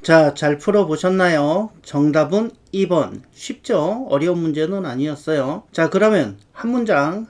자, 잘 풀어보셨나요? 정답은 2번. 쉽죠? 어려운 문제는 아니었어요. 자, 그러면 한 문장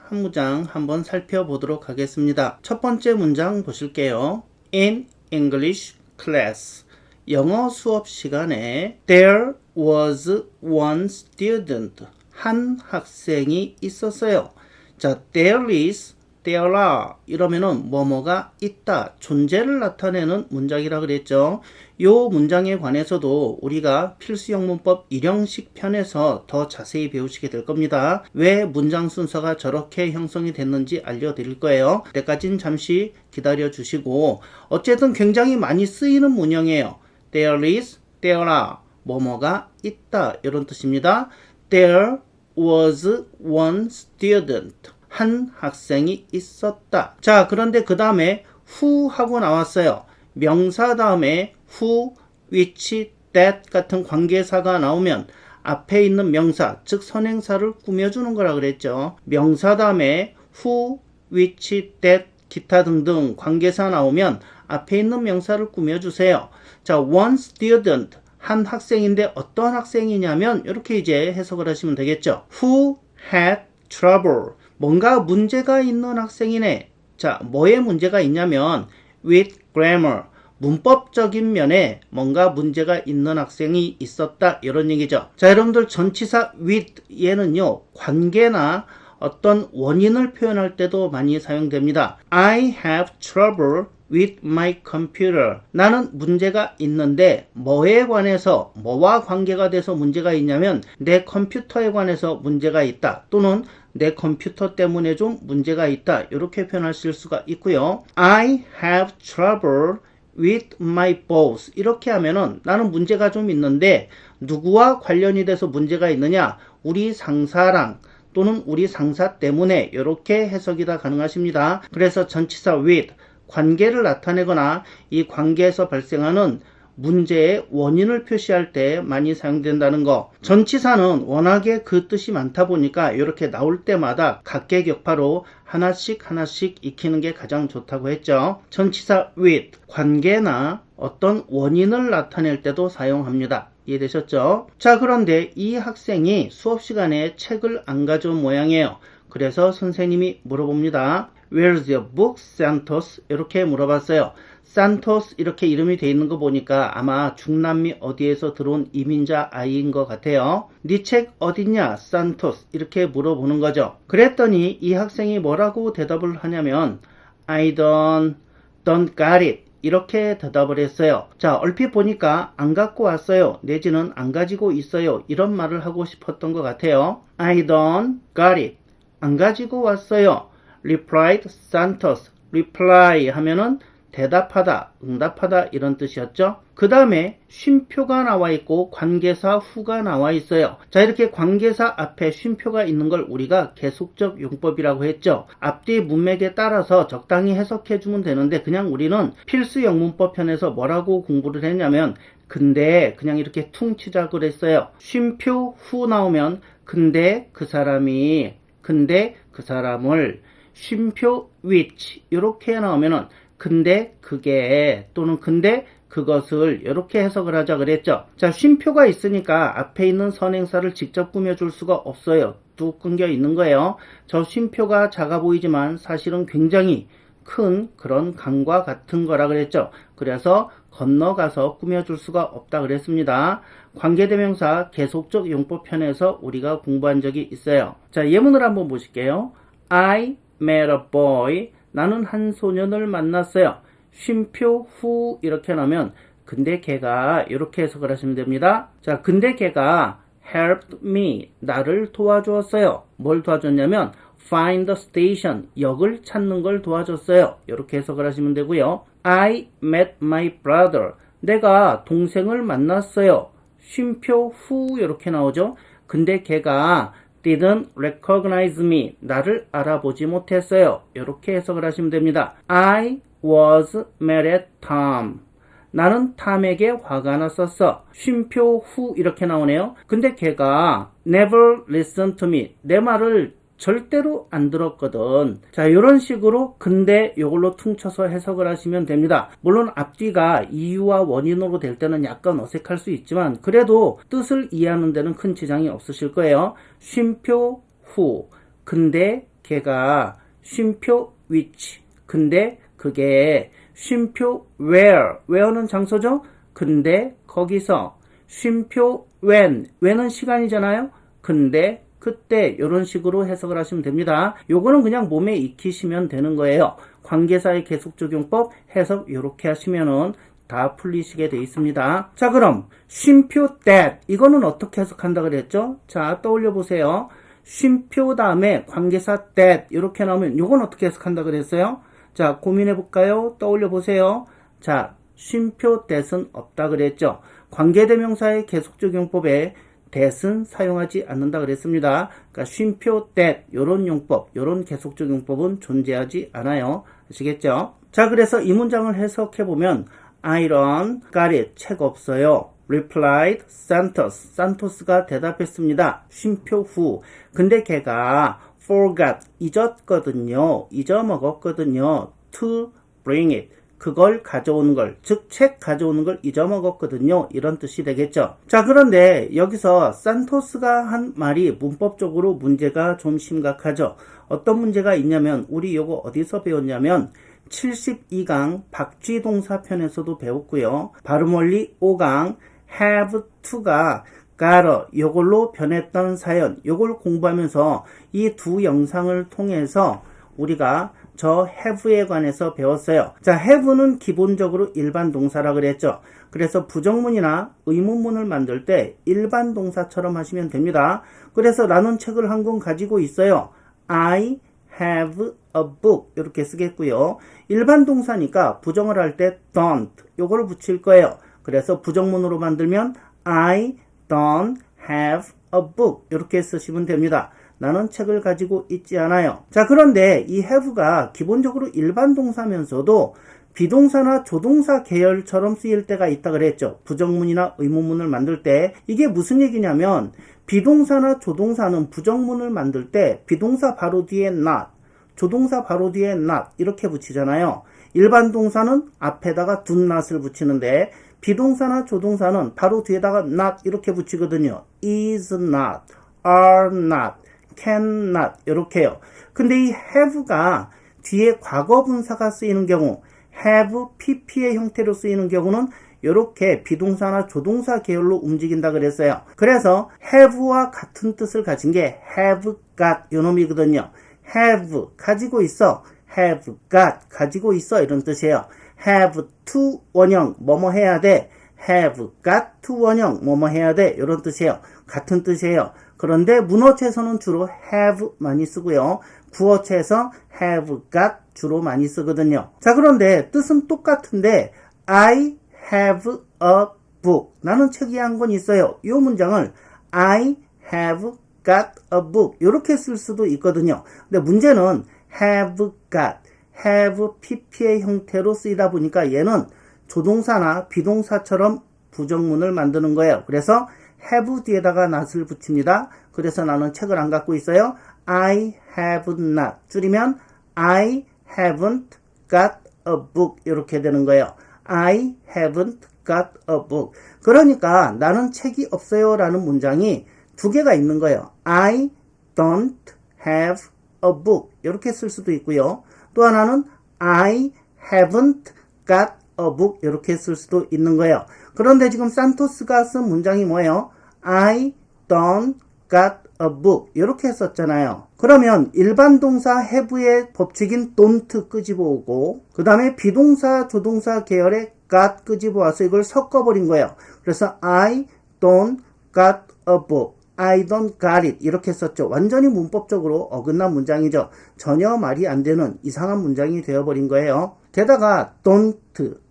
한번 살펴보도록 하겠습니다. 첫 번째 문장 보실게요. In English class. 영어 수업 시간에 there was one student. 한 학생이 있었어요. 자, there is, there are 이러면은 뭐뭐가 있다, 존재를 나타내는 문장이라 그랬죠. 요 문장에 관해서도 우리가 필수영문법 1형식 편에서 더 자세히 배우시게 될 겁니다. 왜 문장 순서가 저렇게 형성이 됐는지 알려드릴 거예요. 그때까진 잠시 기다려 주시고, 어쨌든 굉장히 많이 쓰이는 문형이에요. There is, there are 뭐뭐가 있다 이런 뜻입니다. There was one student. 한 학생이 있었다. 자, 그런데 그 다음에 who 하고 나왔어요. 명사 다음에 who, which, that 같은 관계사가 나오면 앞에 있는 명사, 즉 선행사를 꾸며주는 거라 그랬죠. 명사 다음에 who, which, that, 기타 등등 관계사 나오면 앞에 있는 명사를 꾸며주세요. 자, one student, 한 학생인데 어떤 학생이냐면 이렇게 이제 해석을 하시면 되겠죠. Who had trouble. 뭔가 문제가 있는 학생이네. 자, 뭐에 문제가 있냐면 with grammar. 문법적인 면에 뭔가 문제가 있는 학생이 있었다 이런 얘기죠. 자, 여러분들 전치사 with 얘는요 관계나 어떤 원인을 표현할 때도 많이 사용됩니다. I have trouble with my computer. 나는 문제가 있는데 뭐에 관해서, 뭐와 관계가 돼서 문제가 있냐면 내 컴퓨터에 관해서 문제가 있다, 또는 내 컴퓨터 때문에 좀 문제가 있다, 이렇게 표현하실 수가 있고요. I have trouble with my boss. 이렇게 하면은 나는 문제가 좀 있는데 누구와 관련이 돼서 문제가 있느냐? 우리 상사랑 또는 우리 상사 때문에, 이렇게 해석이 다 가능하십니다. 그래서 전치사 with 관계를 나타내거나 이 관계에서 발생하는 문제의 원인을 표시할 때 많이 사용된다는 거. 전치사는 워낙에 그 뜻이 많다 보니까 이렇게 나올 때마다 각계격파로 하나씩 익히는 게 가장 좋다고 했죠. 전치사 with 관계나 어떤 원인을 나타낼 때도 사용합니다. 이해되셨죠? 자, 그런데 이 학생이 수업 시간에 책을 안 가져온 모양이에요. 그래서 선생님이 물어봅니다. Where's your book, Santos? 이렇게 물어봤어요. 산토스 이렇게 이름이 돼 있는 거 보니까 아마 중남미 어디에서 들어온 이민자 아이인 것 같아요. 네 책 어딨냐, 산토스? 이렇게 물어보는 거죠. 그랬더니 이 학생이 뭐라고 대답을 하냐면 I don't got it. 이렇게 대답을 했어요. 자, 얼핏 보니까 안 갖고 왔어요, 내지는 안 가지고 있어요, 이런 말을 하고 싶었던 것 같아요. I don't got it. 안 가지고 왔어요. replied Santos. reply 하면은 대답하다, 응답하다 이런 뜻이었죠. 그 다음에 쉼표가 나와 있고 관계사 who가 나와 있어요. 자, 이렇게 관계사 앞에 쉼표가 있는 걸 우리가 계속적 용법이라고 했죠. 앞뒤 문맥에 따라서 적당히 해석해 주면 되는데, 그냥 우리는 필수 영문법 편에서 뭐라고 공부를 했냐면 근데 그냥 이렇게 퉁치자 그랬어요. 쉼표 who 나오면 근데 그 사람이, 근데 그 사람을, 쉼표 which 이렇게 나오면은 근데 그게, 또는 근데 그것을, 이렇게 해석을 하자 그랬죠. 자, 쉼표가 있으니까 앞에 있는 선행사를 직접 꾸며줄 수가 없어요. 뚝 끊겨 있는 거예요. 저 쉼표가 작아 보이지만 사실은 굉장히 큰 그런 강과 같은 거라 그랬죠. 그래서 건너가서 꾸며줄 수가 없다 그랬습니다. 관계대명사 계속적 용법 편에서 우리가 공부한 적이 있어요. 자, 예문을 한번 보실게요. I met a boy. 나는 한 소년을 만났어요. 쉼표 who 이렇게 나오면 근데 걔가, 이렇게 해석을 하시면 됩니다. 자, 근데 걔가 helped me. 나를 도와주었어요. 뭘 도와줬냐면 find the station. 역을 찾는 걸 도와줬어요. 이렇게 해석을 하시면 되고요. I met my brother. 내가 동생을 만났어요. 쉼표 who 이렇게 나오죠. 근데 걔가 didn't recognize me. 나를 알아보지 못했어요. 이렇게 해석을 하시면 됩니다. I was mad at Tom. 나는 탐에게 화가 났었어. 쉼표 who 이렇게 나오네요. 근데 걔가 never listened to me. 내 말을 절대로 안 들었거든. 자, 이런 식으로 근데 이걸로 퉁쳐서 해석을 하시면 됩니다. 물론 앞뒤가 이유와 원인으로 될 때는 약간 어색할 수 있지만 그래도 뜻을 이해하는 데는 큰 지장이 없으실 거예요. 쉼표 who, 근데 걔가, 쉼표 which, 근데 그게, 쉼표 where는 장소죠. 근데 거기서, 쉼표 when은 시간이잖아요. 근데 그때 이런 식으로 해석을 하시면 됩니다. 요거는 그냥 몸에 익히시면 되는 거예요. 관계사의 계속적용법 해석 이렇게 하시면은 다 풀리시게 돼 있습니다. 자, 그럼 쉼표 that 이거는 어떻게 해석한다 그랬죠? 자, 떠올려 보세요. 쉼표 다음에 관계사 that 이렇게 나오면 요건 어떻게 해석한다 그랬어요? 자, 고민해 볼까요? 떠올려 보세요. 자, 쉼표 that은 없다 그랬죠? 관계대명사의 계속적용법에 that은 사용하지 않는다 그랬습니다. 그러니까 쉼표 that 요런 용법, 요런 계속적용법은 존재하지 않아요. 아시겠죠? 자, 그래서 이 문장을 해석해 보면 I don't got it. 책 없어요. replied Santos. 산토스가 대답했습니다. 쉼표 who. 근데 걔가 forgot. 잊었거든요. 잊어먹었거든요. to bring it. 그걸 가져오는 걸, 즉 책 가져오는 걸 잊어먹었거든요. 이런 뜻이 되겠죠. 자, 그런데 여기서 산토스가 한 말이 문법적으로 문제가 좀 심각하죠. 어떤 문제가 있냐면 우리 요거 어디서 배웠냐면 72강 박쥐동사 편에서도 배웠고요. 발음원리 5강 have to가 gotta 요걸로 변했던 사연, 요걸 공부하면서 이 두 영상을 통해서 우리가 저 have에 관해서 배웠어요. 자, have는 기본적으로 일반 동사라 그랬죠. 그래서 부정문이나 의문문을 만들 때 일반 동사처럼 하시면 됩니다. 그래서 나는 책을 한 권 가지고 있어요. I have a book 이렇게 쓰겠고요. 일반 동사니까 부정을 할 때 don't 요거를 붙일 거예요. 그래서 부정문으로 만들면 I don't have a book 이렇게 쓰시면 됩니다. 나는 책을 가지고 있지 않아요. 자, 그런데 이 have가 기본적으로 일반 동사면서도 비동사나 조동사 계열처럼 쓰일 때가 있다 그랬죠. 부정문이나 의문문을 만들 때 이게 무슨 얘기냐면 비동사나 조동사는 부정문을 만들 때 비동사 바로 뒤에 not, 조동사 바로 뒤에 not 이렇게 붙이잖아요. 일반 동사는 앞에다가 do not을 붙이는데 비동사나 조동사는 바로 뒤에다가 not 이렇게 붙이거든요. is not, are not, can not 이렇게요. 근데 이 have가 뒤에 과거 분사가 쓰이는 경우 have pp의 형태로 쓰이는 경우는 이렇게 비동사나 조동사 계열로 움직인다 그랬어요. 그래서 have와 같은 뜻을 가진 게 have got 요놈이거든요. have 가지고 있어, have got 가지고 있어 이런 뜻이에요. have to 원형 뭐뭐 해야 돼, have got to 원형 뭐뭐 해야 돼 이런 뜻이에요. 같은 뜻이에요. 그런데 문어체에서는 주로 have 많이 쓰고요. 구어체에서 have got 주로 많이 쓰거든요. 자, 그런데 뜻은 똑같은데 I have a book. 나는 책이 한 권 있어요. 이 문장을 I have got a book 이렇게 쓸 수도 있거든요. 근데 문제는 have got, have pp의 형태로 쓰이다 보니까 얘는 조동사나 비동사처럼 부정문을 만드는 거예요. 그래서 have 뒤에다가 not을 붙입니다. 그래서 나는 책을 안 갖고 있어요. I have not. 줄이면 I haven't got a book 이렇게 되는 거예요. I haven't got a book. 그러니까 나는 책이 없어요 라는 문장이 두 개가 있는 거예요. I don't have a book 이렇게 쓸 수도 있고요. 또 하나는 I haven't got a book 이렇게 쓸 수도 있는 거예요. 그런데 지금 산토스가 쓴 문장이 뭐예요? I don't got a book 이렇게 했었잖아요. 그러면 일반 동사 have의 법칙인 don't 끄집어오고 그 다음에 비동사 조동사 계열의 got 끄집어와서 이걸 섞어버린 거예요. 그래서 I don't got a book, I don't got it 이렇게 썼죠. 완전히 문법적으로 어긋난 문장이죠. 전혀 말이 안 되는 이상한 문장이 되어버린 거예요. 게다가 don't,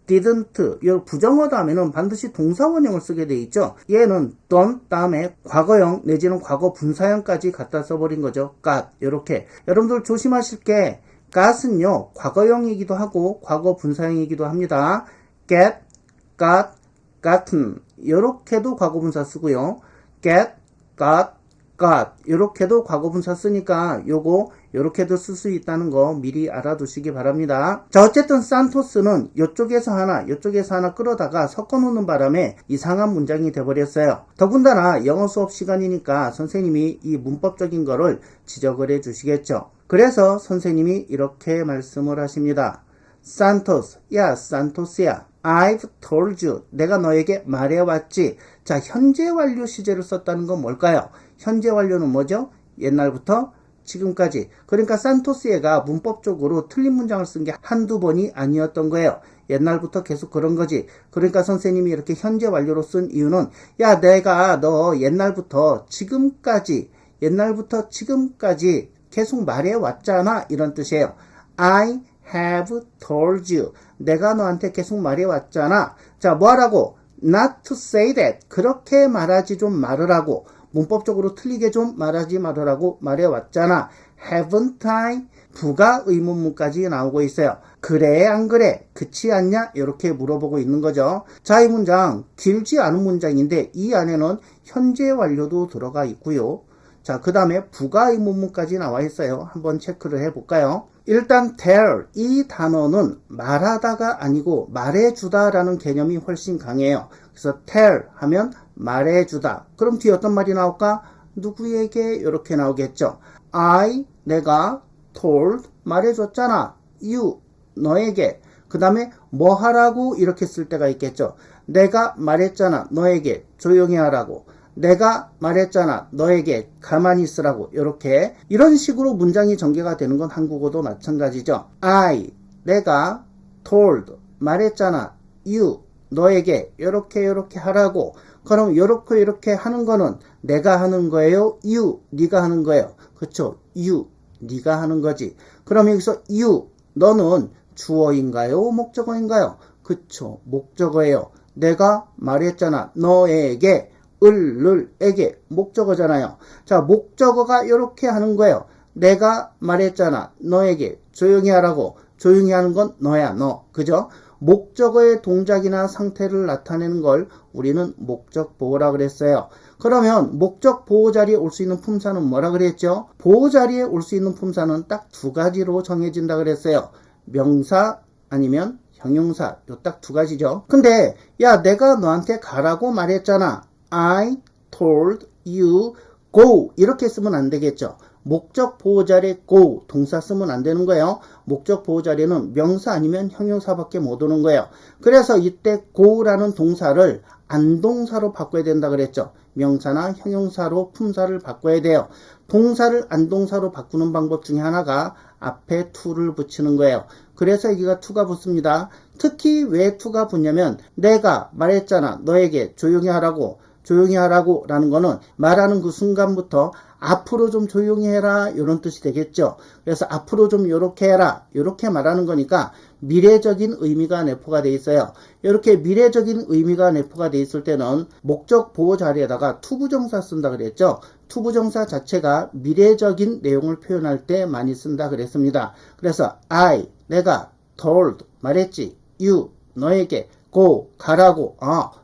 didn't 이 부정어 다음에는 반드시 동사원형을 쓰게 돼 있죠. 얘는 don't 다음에 과거형 내지는 과거 분사형까지 갖다 써버린 거죠. got 이렇게. 여러분들 조심하실 게 got은요 과거형이기도 하고 과거 분사형이기도 합니다. get, got, gotten 이렇게도 과거 분사 쓰고요. get, got, got 이렇게도 과거분사 쓰니까 요거 요렇게도 쓸 수 있다는 거 미리 알아두시기 바랍니다. 자, 어쨌든 산토스는 요쪽에서 하나 끌어다가 섞어놓는 바람에 이상한 문장이 돼버렸어요. 더군다나 영어 수업 시간이니까 선생님이 이 문법적인 거를 지적을 해주시겠죠. 그래서 선생님이 이렇게 말씀을 하십니다. 산토스, 야 산토스야, I've told you, 내가 너에게 말해왔지. 자, 현재 완료 시제를 썼다는 건 뭘까요? 현재 완료는 뭐죠? 옛날부터 지금까지. 그러니까 산토스가 문법적으로 틀린 문장을 쓴 게 한두 번이 아니었던 거예요. 옛날부터 계속 그런 거지. 그러니까 선생님이 이렇게 현재 완료로 쓴 이유는 야, 내가 너 옛날부터 지금까지 계속 말해왔잖아, 이런 뜻이에요. I have told you. 내가 너한테 계속 말해왔잖아. 자, 뭐하라고? Not to say that. 그렇게 말하지 좀 말으라고. 문법적으로 틀리게 좀 말하지 말으라고 말해왔잖아. Haven't I? 부가 의문문까지 나오고 있어요. 그래 안 그래? 그치 않냐? 이렇게 물어보고 있는 거죠. 자, 이 문장 길지 않은 문장인데 이 안에는 현재 완료도 들어가 있고요. 자, 그 다음에 부가 의문문까지 나와 있어요. 한번 체크를 해볼까요? 일단 tell 이 단어는 말하다가 아니고 말해주다 라는 개념이 훨씬 강해요. 그래서 tell 하면 말해주다. 그럼 뒤에 어떤 말이 나올까? 누구에게? 이렇게 나오겠죠. I 내가 told 말해줬잖아. you 너에게. 그 다음에 뭐 하라고 이렇게 쓸 때가 있겠죠. 내가 말했잖아 너에게 조용히 하라고. 내가 말했잖아 너에게 가만히 있으라고. 이런 식으로 문장이 전개가 되는 건 한국어도 마찬가지죠. I 내가 told 말했잖아 you 너에게 이렇게 하라고. 그럼 이렇게 하는 거는 내가 하는 거예요? you 네가 하는 거예요? 그쵸? you 네가 하는 거지. 그럼 여기서 you 너는 주어인가요? 목적어인가요? 그쵸? 목적어예요. 내가 말했잖아 너에게 을에게 목적어잖아요. 자, 목적어가 이렇게 하는 거예요. 내가 말했잖아 너에게 조용히 하라고. 조용히 하는 건 너야 너. 그죠? 목적어의 동작이나 상태를 나타내는 걸 우리는 목적 보호라 그랬어요. 그러면 목적 보호 자리에 올 수 있는 품사는 뭐라 그랬죠? 보호 자리에 올 수 있는 품사는 딱 두 가지로 정해진다 그랬어요. 명사 아니면 형용사. 요 딱 두 가지죠. 근데 야 내가 너한테 가라고 말했잖아. I told you go 이렇게 쓰면 안 되겠죠. 목적 보호 자리에 go 동사 쓰면 안 되는 거예요. 목적 보호 자리에는 명사 아니면 형용사밖에 못 오는 거예요. 그래서 이때 go라는 동사를 안동사로 바꿔야 된다 그랬죠. 명사나 형용사로 품사를 바꿔야 돼요. 동사를 안동사로 바꾸는 방법 중에 하나가 앞에 to를 붙이는 거예요. 그래서 여기가 to가 붙습니다. 특히 왜 to가 붙냐면 내가 말했잖아 너에게 조용히 하라고 라는 거는 말하는 그 순간부터 앞으로 좀 조용히 해라 이런 뜻이 되겠죠. 그래서 앞으로 좀 요렇게 해라 이렇게 말하는 거니까 미래적인 의미가 내포가 돼 있어요. 이렇게 미래적인 의미가 내포가 돼 있을 때는 목적 보호 자리에다가 투부정사 쓴다 그랬죠. 투부정사 자체가 미래적인 내용을 표현할 때 많이 쓴다 그랬습니다. 그래서 I 내가 told 말했지 you 너에게 go 가라고.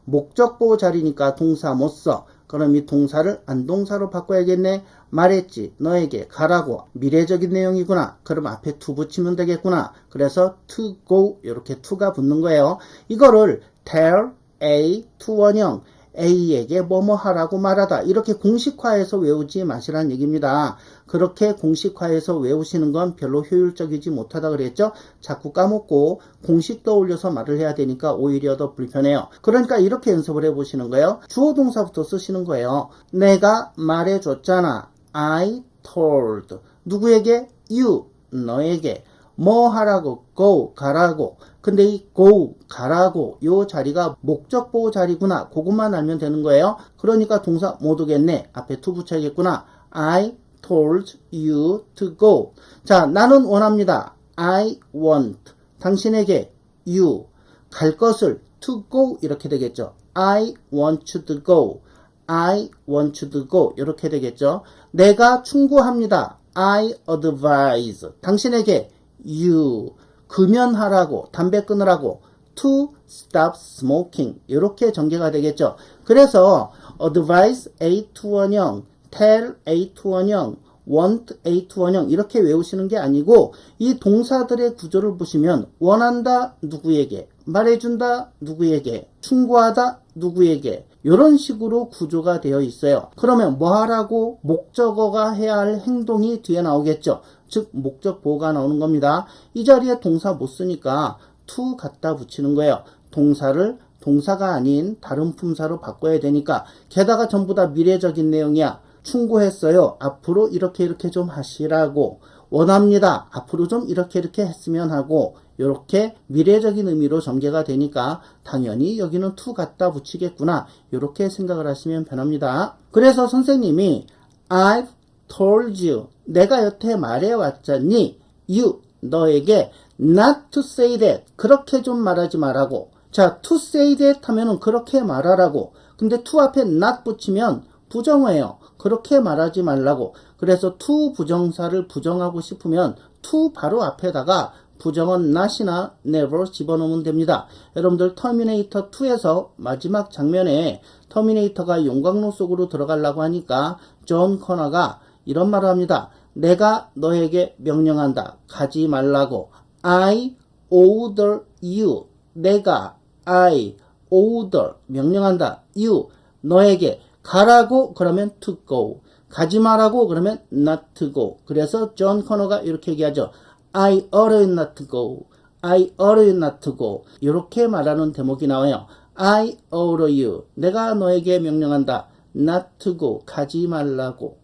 목적 보호 자리니까 동사 못 써. 그럼 이 동사를 안동사로 바꿔야겠네. 말했지 너에게 가라고. 미래적인 내용이구나. 그럼 앞에 to 붙이면 되겠구나. 그래서 to go 이렇게 to가 붙는 거예요. 이거를 tell A to 원형 A에게 뭐뭐 하라고 말하다 이렇게 공식화해서 외우지 마시라는 얘기입니다. 그렇게 공식화해서 외우시는 건 별로 효율적이지 못하다 그랬죠. 자꾸 까먹고 공식 떠올려서 말을 해야 되니까 오히려 더 불편해요. 그러니까 이렇게 연습을 해보시는 거예요. 주어 동사부터 쓰시는 거예요. 내가 말해줬잖아. I told 누구에게? you 너에게. 뭐 하라고? go 가라고. 근데 이 go 가라고 요 자리가 목적 보호 자리구나. 그것만 알면 되는 거예요. 그러니까 동사 못 오겠네. 앞에 to 붙여야겠구나. I told you to go. 자, 나는 원합니다. I want 당신에게 you 갈 것을 to go 이렇게 되겠죠. I want you to go. I want you to go 이렇게 되겠죠. 내가 충고합니다. I advise 당신에게 you 금연하라고 담배 끊으라고 to stop smoking 이렇게 전개가 되겠죠. 그래서 advise A to 원형 tell A2 원형, want A2 원형 이렇게 외우시는 게 아니고 이 동사들의 구조를 보시면 원한다 누구에게, 말해준다 누구에게, 충고하다 누구에게 이런 식으로 구조가 되어 있어요. 그러면 뭐 하라고? 목적어가 해야 할 행동이 뒤에 나오겠죠. 즉 목적 보호가 나오는 겁니다. 이 자리에 동사 못 쓰니까 to 갖다 붙이는 거예요. 동사를 동사가 아닌 다른 품사로 바꿔야 되니까. 게다가 전부 다 미래적인 내용이야. 충고했어요. 앞으로 이렇게 좀 하시라고. 원합니다. 앞으로 좀 이렇게 했으면 하고. 이렇게 미래적인 의미로 전개가 되니까 당연히 여기는 to 갖다 붙이겠구나. 이렇게 생각을 하시면 변합니다. 그래서 선생님이 I've told you, 내가 여태 말해왔잖니, you, 너에게 not to say that, 그렇게 좀 말하지 말라고. 자, to say that 하면은 그렇게 말하라고. 근데 to 앞에 not 붙이면 부정어예요. 그렇게 말하지 말라고. 그래서 to 부정사를 부정하고 싶으면 to 바로 앞에다가 부정은 not이나 never 집어넣으면 됩니다. 여러분들 터미네이터 2에서 마지막 장면에 터미네이터가 용광로 속으로 들어가려고 하니까 존 커너가 이런 말을 합니다. 내가 너에게 명령한다. 가지 말라고. I order you. 내가 I order 명령한다. you 너에게 가라고 그러면 to go. 가지 말라고 그러면 not to go. 그래서 존 커너가 이렇게 얘기하죠. I order you not to go. I order you not to go. 이렇게 말하는 대목이 나와요. I order you. 내가 너에게 명령한다. not to go. 가지 말라고.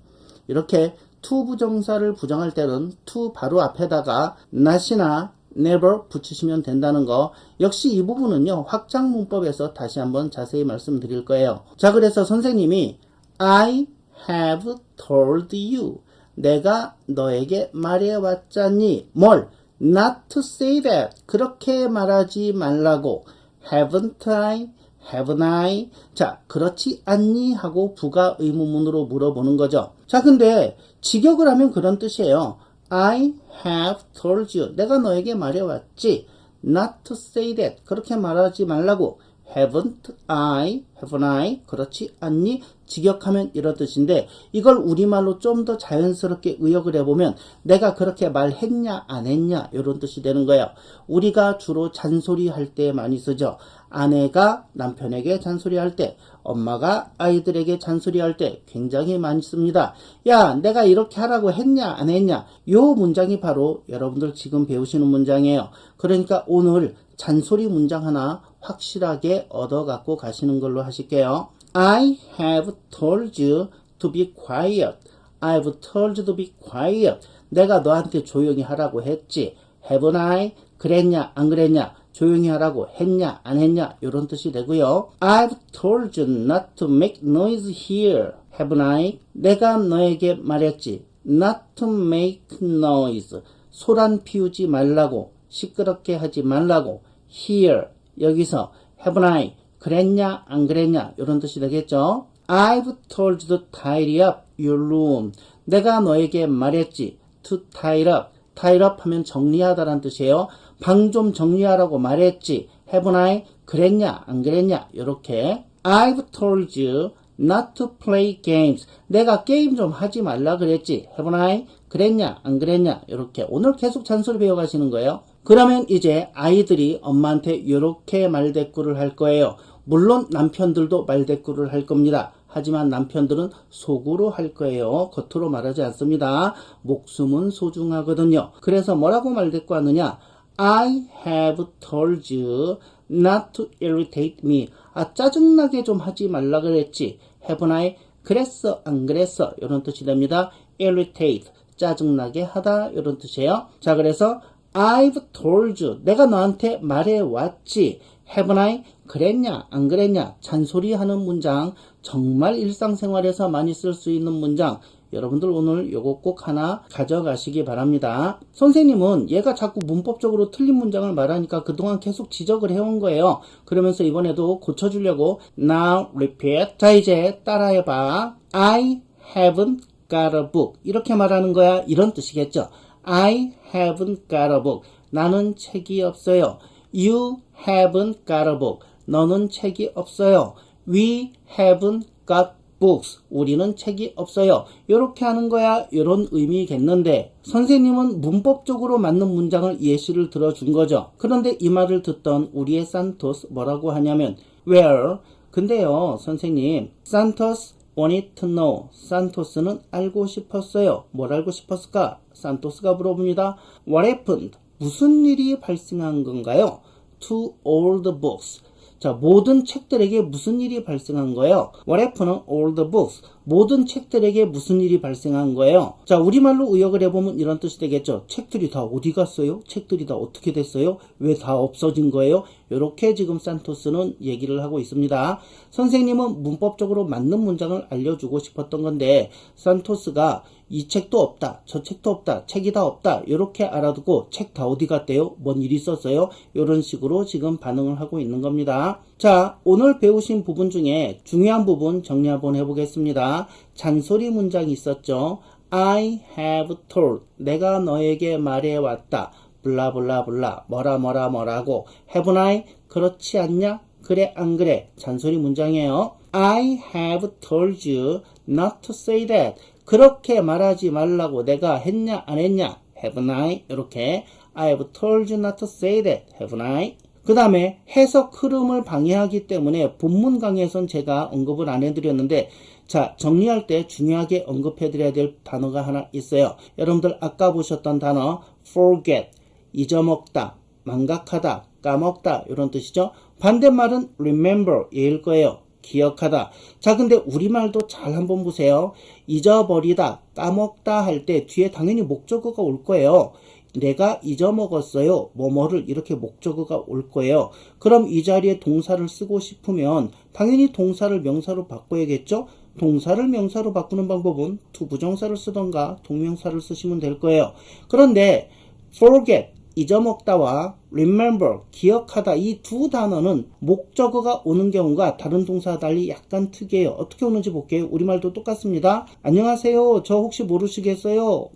이렇게 to 부정사를 부정할 때는 to 바로 앞에다가 not이나 never 붙이시면 된다는 거. 역시 이 부분은요. 확장 문법에서 다시 한번 자세히 말씀드릴 거예요. 자, 그래서 선생님이 I have told you. 내가 너에게 말해왔잖니. 뭘? Not to say that. 그렇게 말하지 말라고. Haven't I? Haven't I? 자, 그렇지 않니? 하고 부가 의문문으로 물어보는 거죠. 자, 근데 직역을 하면 그런 뜻이에요. I have told you. 내가 너에게 말해왔지. Not to say that. 그렇게 말하지 말라고. Haven't I? Haven't I? 그렇지 않니? 직역하면 이런 뜻인데 이걸 우리말로 좀 더 자연스럽게 의역을 해보면 내가 그렇게 말했냐 안 했냐 이런 뜻이 되는 거예요. 우리가 주로 잔소리할 때 많이 쓰죠. 아내가 남편에게 잔소리할 때, 엄마가 아이들에게 잔소리할 때 굉장히 많이 씁니다. 야, 내가 이렇게 하라고 했냐 안 했냐. 요 문장이 바로 여러분들 지금 배우시는 문장이에요. 그러니까 오늘 잔소리 문장 하나 확실하게 얻어 갖고 가시는 걸로 하실게요. I have told you to be quiet. I've told you to be quiet. 내가 너한테 조용히 하라고 했지. Haven't I? 그랬냐 안 그랬냐. 조용히 하라고 했냐 안 했냐 이런 뜻이 되고요. I've told you not to make noise here. Haven't I? 내가 너에게 말했지. Not to make noise. 소란 피우지 말라고. 시끄럽게 하지 말라고. Here. 여기서 haven't I? 그랬냐 안 그랬냐 이런 뜻이 되겠죠. I've told you to tidy up your room. 내가 너에게 말했지. To tidy up. tidy up 하면 정리하다라는 뜻이에요. 방 좀 정리하라고 말했지. haven't I? 그랬냐 안 그랬냐 이렇게. I've told you not to play games. 내가 게임 좀 하지 말라 그랬지. haven't I? 그랬냐 안 그랬냐 이렇게. 오늘 계속 잔소리 배워가시는 거예요. 그러면 이제 아이들이 엄마한테 이렇게 말대꾸를 할 거예요. 물론 남편들도 말대꾸를 할 겁니다. 하지만 남편들은 속으로 할 거예요. 겉으로 말하지 않습니다. 목숨은 소중하거든요. 그래서 뭐라고 말대꾸하느냐. I have told you not to irritate me. 아, 짜증나게 좀 하지 말라 그랬지. haven't I? 그랬어 안 그랬어 이런 뜻이 됩니다. irritate 짜증나게 하다 이런 뜻이에요. 자, 그래서 I've told you. 내가 너한테 말해왔지. haven't I? 그랬냐 안 그랬냐. 잔소리하는 문장. 정말 일상생활에서 많이 쓸 수 있는 문장. 여러분들 오늘 요거 꼭 하나 가져가시기 바랍니다. 선생님은 얘가 자꾸 문법적으로 틀린 문장을 말하니까 그동안 계속 지적을 해온 거예요. 그러면서 이번에도 고쳐주려고 Now repeat. 자, 이제 따라해봐. I haven't got a book. 이렇게 말하는 거야. 이런 뜻이겠죠. I haven't got a book. 나는 책이 없어요. You haven't got a book. 너는 책이 없어요. We haven't got books. 우리는 책이 없어요. 이렇게 하는 거야. 이런 의미겠는데 선생님은 문법적으로 맞는 문장을 예시를 들어준 거죠. 그런데 이 말을 듣던 우리의 산토스 뭐라고 하냐면 Well, 근데요 선생님 산토스 wanted to know. 산토스는 알고 싶었어요. 뭘 알고 싶었을까? 산토스가 물어봅니다. What happened? 무슨 일이 발생한 건가요? To all the books. 자, 모든 책들에게 무슨 일이 발생한 거예요? What happened to all the books? 모든 책들에게 무슨 일이 발생한 거예요? 자, 우리말로 의역을 해보면 이런 뜻이 되겠죠. 책들이 다 어디 갔어요? 책들이 다 어떻게 됐어요? 왜 다 없어진 거예요? 이렇게 지금 산토스는 얘기를 하고 있습니다. 선생님은 문법적으로 맞는 문장을 알려주고 싶었던 건데 산토스가 이 책도 없다, 저 책도 없다, 책이 다 없다 이렇게 알아두고 책 다 어디 갔대요? 뭔 일이 있었어요? 이런 식으로 지금 반응을 하고 있는 겁니다. 자, 오늘 배우신 부분 중에 중요한 부분 정리 한번 해보겠습니다. 잔소리 문장이 있었죠. I have told. 내가 너에게 말해왔다. 블라블라블라 뭐라고 haven't I? 그렇지 않냐? 그래 안 그래? 잔소리 문장이에요. I have told you not to say that. 그렇게 말하지 말라고 내가 했냐 안 했냐? haven't I? 이렇게 I have told you not to say that. haven't I? 그 다음에 해석 흐름을 방해하기 때문에 본문 강의에선 제가 언급을 안 해드렸는데 자, 정리할 때 중요하게 언급해드려야 될 단어가 하나 있어요. 여러분들 아까 보셨던 단어 forget, 잊어먹다, 망각하다, 까먹다 이런 뜻이죠. 반대말은 remember 얘일 거예요. 기억하다. 자, 근데 우리말도 잘 한번 보세요. 잊어버리다, 까먹다 할 때 뒤에 당연히 목적어가 올 거예요. 내가 잊어먹었어요. 뭐뭐를 이렇게 목적어가 올 거예요. 그럼 이 자리에 동사를 쓰고 싶으면 당연히 동사를 명사로 바꿔야겠죠? 동사를 명사로 바꾸는 방법은 투부정사를 쓰던가 동명사를 쓰시면 될 거예요. 그런데 forget, 잊어먹다와 remember, 기억하다 이 두 단어는 목적어가 오는 경우가 다른 동사와 달리 약간 특이해요. 어떻게 오는지 볼게요. 우리말도 똑같습니다. 안녕하세요. 저 혹시 모르시겠어요?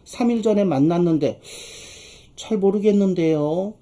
3일 전에 만났는데 잘 모르겠는데요.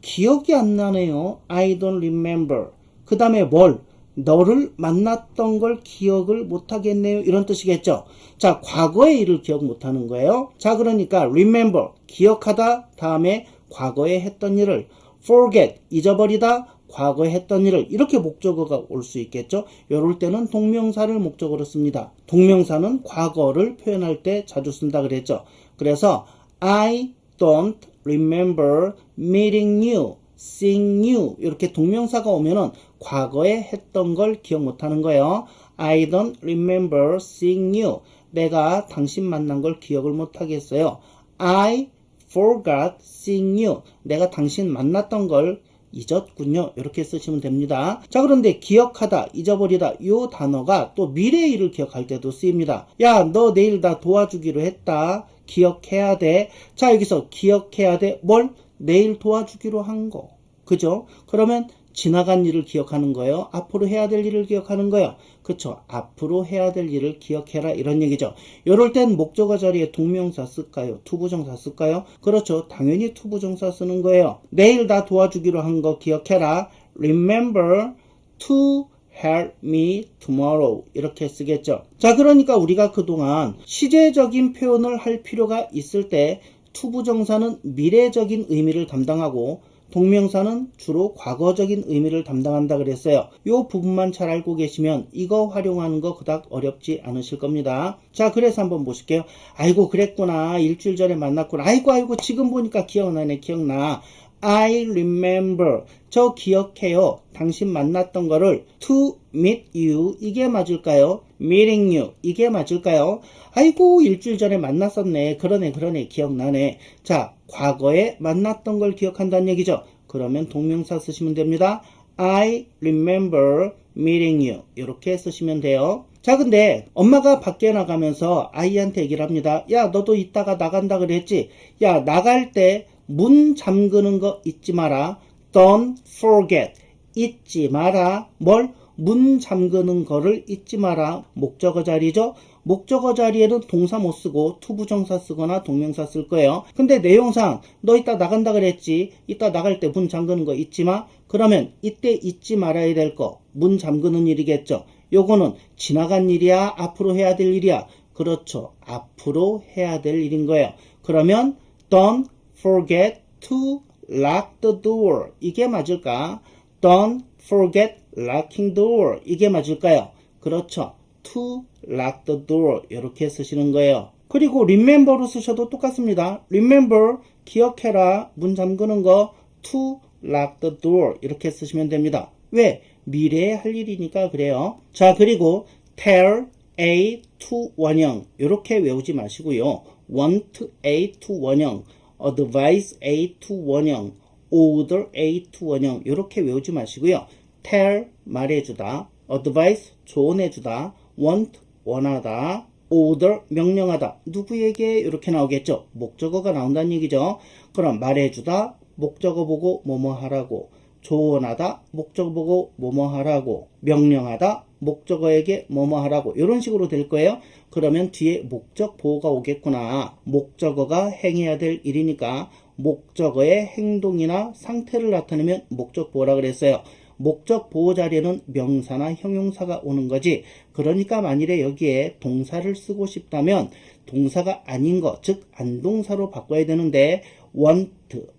기억이 안 나네요. I don't remember. 그 다음에 뭘? 너를 만났던 걸 기억을 못하겠네요. 이런 뜻이겠죠. 자, 과거의 일을 기억 못하는 거예요. 자, 그러니까 remember, 기억하다 다음에 과거에 했던 일을 forget, 잊어버리다 과거에 했던 일을 이렇게 목적어가 올 수 있겠죠. 이럴 때는 동명사를 목적어로 씁니다. 동명사는 과거를 표현할 때 자주 쓴다 그랬죠. 그래서 I don't remember meeting you, seeing you 이렇게 동명사가 오면은 과거에 했던 걸 기억 못하는 거예요. I don't remember seeing you. 내가 당신 만난 걸 기억을 못하겠어요. I forgot seeing you. 내가 당신 만났던 걸 잊었군요. 이렇게 쓰시면 됩니다. 자, 그런데 기억하다, 잊어버리다 이 단어가 또 미래의 일을 기억할 때도 쓰입니다. 야, 너 내일 나 도와주기로 했다. 기억해야 돼. 자, 여기서 기억해야 돼. 뭘? 내일 도와주기로 한 거. 그죠? 그러면 지나간 일을 기억하는 거예요. 앞으로 해야 될 일을 기억하는 거예요. 그쵸? 앞으로 해야 될 일을 기억해라 이런 얘기죠. 이럴 땐 목적어 자리에 동명사 쓸까요? 투부정사 쓸까요? 그렇죠. 당연히 투부정사 쓰는 거예요. 내일 나 도와주기로 한 거 기억해라. Remember to help me tomorrow 이렇게 쓰겠죠. 자, 그러니까 우리가 그동안 시제적인 표현을 할 필요가 있을 때 투부정사는 미래적인 의미를 담당하고 동명사는 주로 과거적인 의미를 담당한다 그랬어요. 이 부분만 잘 알고 계시면 이거 활용하는 거 그닥 어렵지 않으실 겁니다. 자, 그래서 한번 보실게요. 아이고 그랬구나. 일주일 전에 만났구나. 아이고 지금 보니까 기억나네. 기억나. I remember. 저 기억해요. 당신 만났던 거를 to meet you. 이게 맞을까요? meeting you. 이게 맞을까요? 아이고 일주일 전에 만났었네. 그러네. 기억나네. 자, 과거에 만났던 걸 기억한다는 얘기죠. 그러면 동명사 쓰시면 됩니다. I remember meeting you. 이렇게 쓰시면 돼요. 자, 근데 엄마가 밖에 나가면서 아이한테 얘기를 합니다. 야, 너도 이따가 나간다 그랬지? 야, 나갈 때 문 잠그는 거 잊지 마라. Don't forget. 잊지 마라. 뭘? 문 잠그는 거를 잊지 마라. 목적어 자리죠. 목적어 자리에는 동사 못 쓰고 투부정사 쓰거나 동명사 쓸 거예요. 근데 내용상 너 이따 나간다 그랬지. 이따 나갈 때 문 잠그는 거 잊지 마. 그러면 이때 잊지 말아야 될 거 문 잠그는 일이겠죠. 요거는 지나간 일이야? 앞으로 해야 될 일이야? 그렇죠. 앞으로 해야 될 일인 거예요. 그러면 don't forget to lock the door. 이게 맞을까? Don't forget locking door. 이게 맞을까요? 그렇죠. To lock the door. 이렇게 쓰시는 거예요. 그리고 remember로 쓰셔도 똑같습니다. remember, 기억해라. 문 잠그는 거 to lock the door. 이렇게 쓰시면 됩니다. 왜? 미래에 할 일이니까 그래요. 자, 그리고 tell A to 원형. 이렇게 외우지 마시고요. want A to 원형. advise A to 원형. order A to 원형. 이렇게 외우지 마시고요. tell 말해주다. advise 조언해주다. want 원하다. order 명령하다. 누구에게 이렇게 나오겠죠. 목적어가 나온다는 얘기죠. 그럼 말해주다. 목적어 보고 뭐뭐 하라고. 조언하다. 목적어 보고 뭐뭐 하라고. 명령하다. 목적어에게 뭐뭐 하라고. 이런 식으로 될 거예요. 그러면 뒤에 목적 보호가 오겠구나. 목적어가 행해야 될 일이니까 목적어의 행동이나 상태를 나타내면 목적 보호라 그랬어요. 목적 보호 자리에는 명사나 형용사가 오는 거지. 그러니까 만일에 여기에 동사를 쓰고 싶다면 동사가 아닌 거, 즉 안동사로 바꿔야 되는데 want,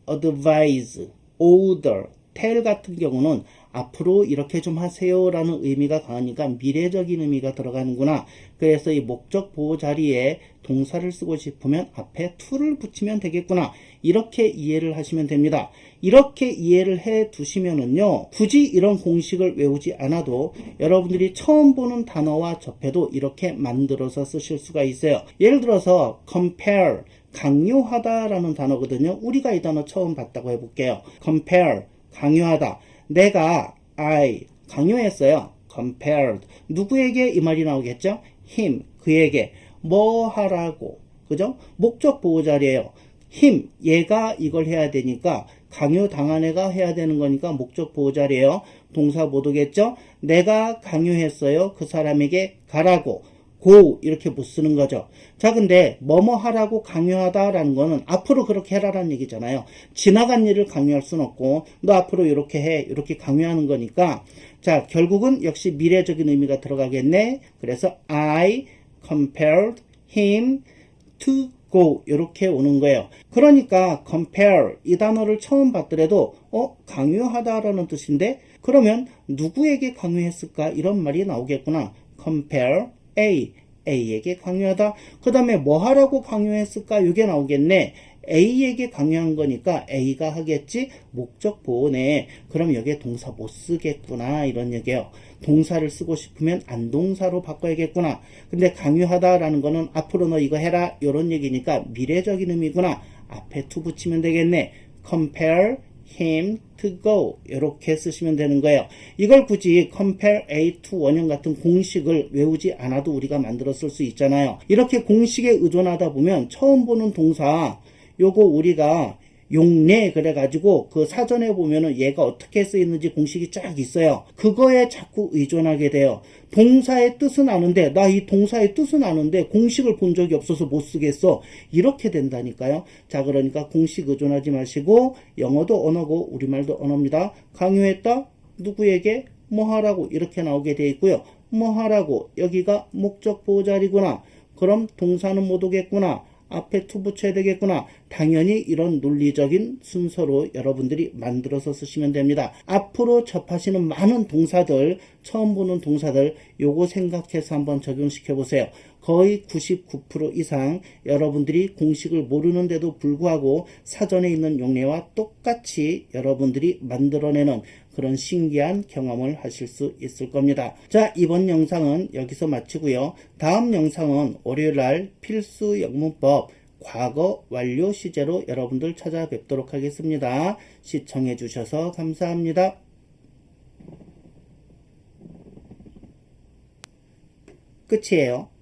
advise, order, tell 같은 경우는 앞으로 이렇게 좀 하세요 라는 의미가 강하니까 미래적인 의미가 들어가는구나. 그래서 이 목적 보호 자리에 동사를 쓰고 싶으면 앞에 to를 붙이면 되겠구나. 이렇게 이해를 하시면 됩니다. 이렇게 이해를 해 두시면은요, 굳이 이런 공식을 외우지 않아도 여러분들이 처음 보는 단어와 접해도 이렇게 만들어서 쓰실 수가 있어요. 예를 들어서 compare, 강요하다 라는 단어거든요. 우리가 이 단어 처음 봤다고 해볼게요. compare, 강요하다. 내가 I 강요했어요. compared. 누구에게 이 말이 나오겠죠? him, 그에게. 뭐 하라고. 그죠? 목적 보호 자리예요. him, 얘가 이걸 해야 되니까 강요당한 애가 해야 되는 거니까 목적 보호 자리예요. 동사 못 오겠죠? 내가 강요했어요. 그 사람에게 가라고. go 이렇게 못 쓰는 거죠. 자, 근데 뭐뭐 하라고 강요하다라는 거는 앞으로 그렇게 해라라는 얘기잖아요. 지나간 일을 강요할 수는 없고 너 앞으로 이렇게 해 이렇게 강요하는 거니까 자, 결국은 역시 미래적인 의미가 들어가겠네. 그래서 I compared him to go 이렇게 오는 거예요. 그러니까 compare 이 단어를 처음 봤더라도 강요하다라는 뜻인데 그러면 누구에게 강요했을까 이런 말이 나오겠구나. compare A에게 강요하다. 그 다음에 뭐 하라고 강요했을까? 이게 나오겠네. A에게 강요한 거니까 A가 하겠지? 목적 보호네. 그럼 여기에 동사 못 쓰겠구나. 이런 얘기예요. 동사를 쓰고 싶으면 안동사로 바꿔야겠구나. 근데 강요하다라는 거는 앞으로 너 이거 해라. 이런 얘기니까 미래적인 의미구나. 앞에 to 붙이면 되겠네. compare him to go 이렇게 쓰시면 되는 거예요. 이걸 굳이 compare A to 원형 같은 공식을 외우지 않아도 우리가 만들어 쓸 수 있잖아요. 이렇게 공식에 의존하다 보면 처음 보는 동사 요거 우리가 용례 그래가지고 그 사전에 보면은 얘가 어떻게 쓰이는지 공식이 쫙 있어요. 그거에 자꾸 의존하게 돼요. 동사의 뜻은 아는데 나 이 동사의 뜻은 아는데 공식을 본 적이 없어서 못 쓰겠어. 이렇게 된다니까요. 자, 그러니까 공식 의존하지 마시고 영어도 언어고 우리말도 언어입니다. 강요했다? 누구에게? 뭐 하라고 이렇게 나오게 돼 있고요. 뭐 하라고 여기가 목적 보호 자리구나. 그럼 동사는 못 오겠구나. 앞에 to 붙여야 되겠구나. 당연히 이런 논리적인 순서로 여러분들이 만들어서 쓰시면 됩니다. 앞으로 접하시는 많은 동사들, 처음 보는 동사들 요거 생각해서 한번 적용시켜 보세요. 거의 99% 이상 여러분들이 공식을 모르는데도 불구하고 사전에 있는 용례와 똑같이 여러분들이 만들어내는 그런 신기한 경험을 하실 수 있을 겁니다. 자, 이번 영상은 여기서 마치고요. 다음 영상은 월요일날 필수 영문법 과거 완료 시제로 여러분들 찾아뵙도록 하겠습니다. 시청해 주셔서 감사합니다. 끝이에요.